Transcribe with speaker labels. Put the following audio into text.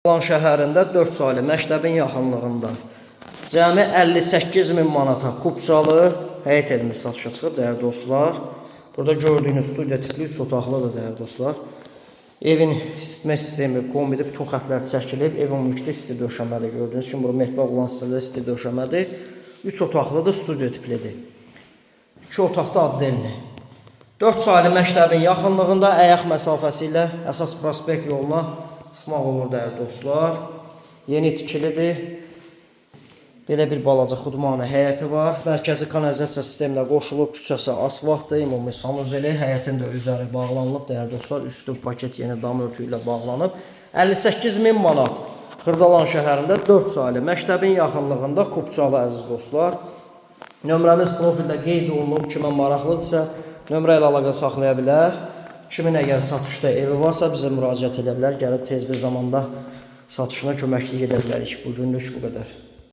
Speaker 1: Xırdalan şəhərində 4 saylı məktəbin yaxınlığında cəmi 58.000 manata Kupçalı həyət evimiz satışa çıxıb, dəyərli dostlar. Burada gördüyünüz studiya tipli 3 otaqlıdır, dəyərli dostlar. Evin isitmə sistemi, kombi bütün xətlər çəkilib. Ev ümumilikdə isti döşəmədir. Gördüyünüz kimi, burada mehbaq olan sistemdə isti döşəmədir. 3 otaqlıdır, studiya tiplidir. 2 otaqda addelni. 4 saylı məktəbin yaxınlığında əyaq məsafəsi ilə əsas prospekt yoluna çıxmaq olur, dəyərli dostlar. Yeni tikilidir. Belə bir balaca xudmanə həyəti var. Mərkəzi kanalizasiya sisteminə qoşulub, küçəsi asfaltdır, ümumi sanuzeli. Həyətin də üzəri bağlanılıb, dəyərli dostlar. Üstü paket yeni dam örtüyü ilə bağlanıb. 58.000 manat Xırdalan şəhərində 4 saylı məktəbin yaxınlığında Kupçalı, əziz dostlar. Nömrəmiz profildə qeyd olunub. Kimə maraqlıdırsa, nömrə ilə əlaqə saxlaya bilər. Kimin əgər satışda evi varsa bizə müraciət edə bilər. Gəlib tez bir zamanda satışına köməklik edə bilərik. Bugünlük bu qədər.